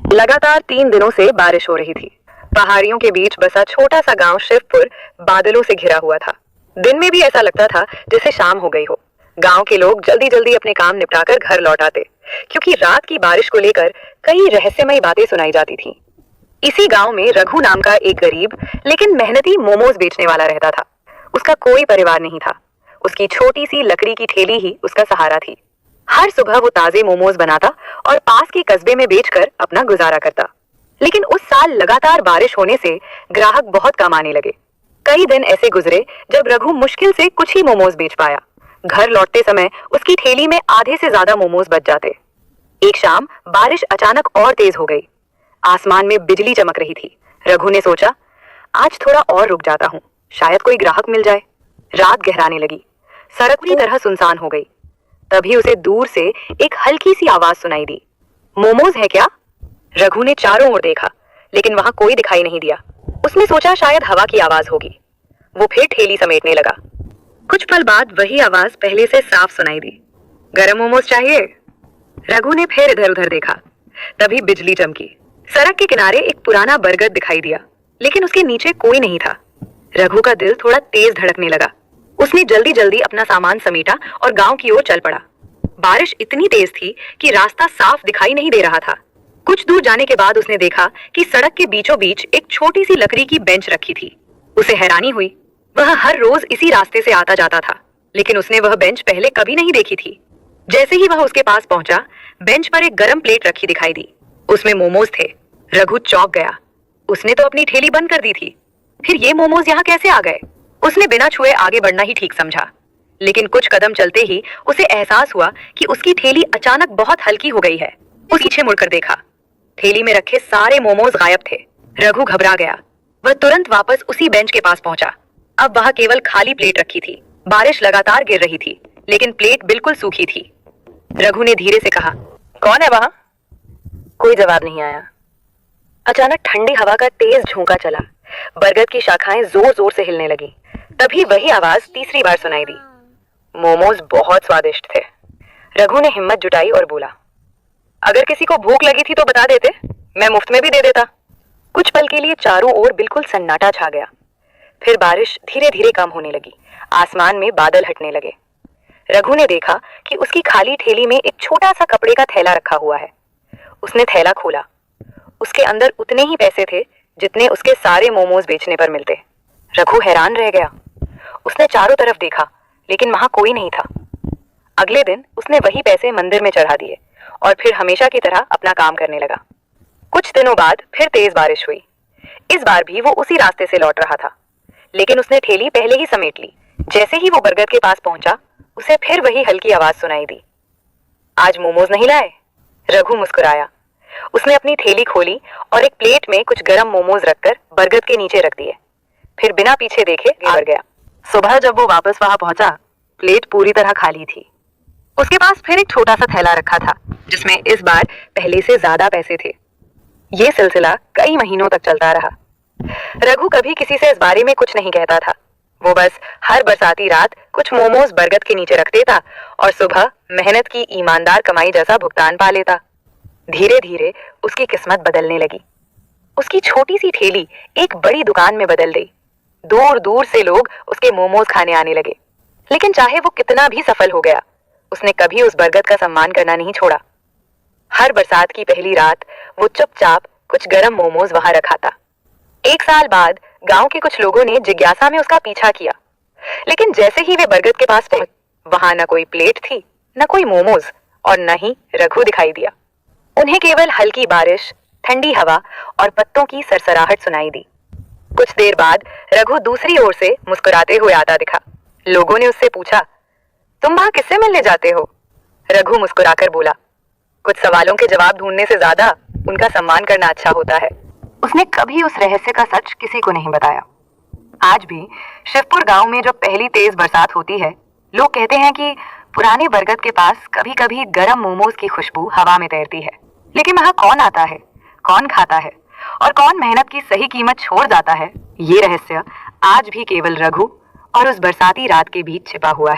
लगातार 3 दिनों से बारिश हो रही थी। पहाड़ियों के बीच बसा छोटा सा गांव शिवपुर बादलों से घिरा हुआ था। दिन में भी ऐसा लगता था जैसे शाम हो गई हो। गांव के लोग जल्दी जल्दी अपने काम निपटाकर घर लौट आते, क्योंकि रात की बारिश को लेकर कई रहस्यमयी बातें सुनाई जाती थीं। इसी गांव में रघु नाम का एक गरीब लेकिन मेहनती मोमोज बेचने वाला रहता था। उसका कोई परिवार नहीं था। उसकी छोटी सी लकड़ी की ठेली ही उसका सहारा थी। हर सुबह वो ताजे मोमोज बनाता और पास के कस्बे में बेचकर अपना गुजारा करता। लेकिन उस साल लगातार बारिश होने से ग्राहक बहुत कम आने लगे। कई दिन ऐसे गुजरे जब रघु मुश्किल से कुछ ही मोमोज बेच पाया। घर लौटते समय उसकी ठेली में आधे से ज्यादा मोमोज बच जाते। एक शाम बारिश अचानक और तेज हो गई। आसमान में बिजली चमक रही थी। रघु ने सोचा, आज थोड़ा और रुक जाता हूँ, शायद कोई ग्राहक मिल जाए। रात गहराने लगी। सड़क पूरी तरह सुनसान हो गई। तभी उसे दूर से एक हल्की सी आवाज सुनाई दी। मोमोज है क्या? रघु ने चारों ओर देखा, लेकिन वहां कोई दिखाई नहीं दिया। उसने सोचा शायद हवा की आवाज होगी। वो फिर ठेली समेटने लगा। कुछ पल बाद वही आवाज पहले से साफ सुनाई दी। गरम मोमोज चाहिए? रघु ने फिर इधर उधर देखा। तभी बिजली चमकी। सड़क के किनारे एक पुराना बरगद दिखाई दिया, लेकिन उसके नीचे कोई नहीं था। रघु का दिल थोड़ा तेज धड़कने लगा। उसने जल्दी जल्दी अपना सामान समेटा और गांव की ओर चल पड़ा। बारिश इतनी तेज थी कि रास्ता साफ दिखाई नहीं दे रहा था। कुछ दूर जाने के बाद उसने देखा कि सड़क के बीचों बीच एक छोटी सी लकड़ी की बेंच रखी थी। उसे हैरानी हुई। वह हर रोज इसी रास्ते से आता जाता था, लेकिन उसने वह बेंच पहले कभी नहीं देखी थी। जैसे ही वह उसके पास पहुंचा, बेंच पर एक गरम प्लेट रखी दिखाई दी। उसमें मोमोज थे। रघु चौंक गया। उसने तो अपनी ठेली बंद कर दी थी, फिर ये मोमोज यहाँ कैसे आ गए? उसने बिना छुए आगे बढ़ना ही ठीक समझा, लेकिन कुछ कदम चलते ही उसे एहसास हुआ कि उसकी ठेली अचानक बहुत हल्की हो गई है। वो पीछे मुड़कर देखा। ठेली में रखे सारे मोमोज गायब थे। रघु घबरा गया। वह तुरंत वापस उसी बेंच के पास पहुंचा। अब वहां केवल खाली प्लेट रखी थी। बारिश लगातार गिर रही थी, लेकिन प्लेट बिल्कुल सूखी थी। रघु ने धीरे से कहा, कौन है वहां? कोई जवाब नहीं आया। अचानक ठंडी हवा का तेज झोंका चला। बरगद की शाखाएं जोर जोर से हिलने लगी। तभी वही आवाज तीसरी बार सुनाई दी। मोमोज बहुत स्वादिष्ट थे। रघु ने हिम्मत जुटाई और बोला, अगर किसी को भूख लगी थी तो बता देते, मैं मुफ्त में भी दे देता। कुछ पल के लिए चारों ओर बिल्कुल सन्नाटा छा गया। फिर बारिश धीरे धीरे कम होने लगी। आसमान में बादल हटने लगे। रघु ने देखा कि उसकी खाली ठेली में एक छोटा सा कपड़े का थैला रखा हुआ है। उसने थैला खोला। उसके अंदर उतने ही पैसे थे जितने उसके सारे मोमोज बेचने पर मिलते। रघु हैरान रह गया। उसने चारों तरफ देखा, लेकिन वहां कोई नहीं था। अगले दिन उसने वही पैसे मंदिर में चढ़ा दिए और फिर हमेशा की तरह अपना काम करने लगा। कुछ दिनों बाद फिर तेज बारिश हुई। इस बार भी वो उसी रास्ते से लौट रहा था, लेकिन उसने ठेली पहले ही समेट ली। जैसे ही वो बरगद के पास पहुंचा, उसे फिर वही हल्की आवाज सुनाई दी। आज मोमोज नहीं लाए? रघु मुस्कुराया। उसने अपनी थैली खोली और एक प्लेट में कुछ गरम मोमोज रखकर बरगद के नीचे रख दिए। फिर बिना पीछे देखे आगे गया। सुबह जब वो वापस वहां पहुंचा, प्लेट पूरी तरह खाली थी। उसके पास फिर एक छोटा सा थैला रखा था, जिसमें इस बार पहले से ज्यादा पैसे थे। ये सिलसिला कई महीनों तक चलता रहा। रघु कभी किसी से इस बारे में कुछ नहीं कहता था। वो बस हर बरसाती रात कुछ मोमोज बरगद के नीचे रख देता और सुबह मेहनत की ईमानदार कमाई जैसा भुगतान पा लेता। धीरे धीरे उसकी किस्मत बदलने लगी। उसकी छोटी सी ठेली एक बड़ी दुकान में बदल गई। दूर दूर से लोग उसके मोमोज खाने आने लगे। लेकिन चाहे वो कितना भी सफल हो गया, उसने कभी उस बरगद का सम्मान करना नहीं छोड़ा। हर बरसात की पहली रात वो चुपचाप कुछ गरम मोमोज वहां रखाता। एक साल बाद गांव के कुछ लोगों ने जिज्ञासा में उसका पीछा किया, लेकिन जैसे ही वे बरगद के पास पहुंचे, वहां न कोई प्लेट थी, न कोई मोमोज और न ही रघु दिखाई दिया। उन्हें केवल हल्की बारिश, ठंडी हवा और पत्तों की सरसराहट सुनाई दी। कुछ देर बाद रघु दूसरी ओर से मुस्कुराते हुए आता दिखा। लोगों ने उससे पूछा, तुम वहां किससे मिलने जाते हो? रघु मुस्कुराकर बोला, कुछ सवालों के जवाब ढूंढने से ज्यादा उनका सम्मान करना अच्छा होता है। उसने कभी उस रहस्य का सच किसी को नहीं बताया। आज भी शिवपुर गांव में जब पहली तेज बरसात होती है, लोग कहते हैं कि पुराने बरगद के पास कभी कभी गरम मोमोज की खुशबू हवा में तैरती है। लेकिन वहां कौन आता है, कौन खाता है और कौन मेहनत की सही कीमत छोड़ जाता है, ये रहस्य आज भी केवल रघु और उस बरसाती रात के बीच छिपा हुआ है।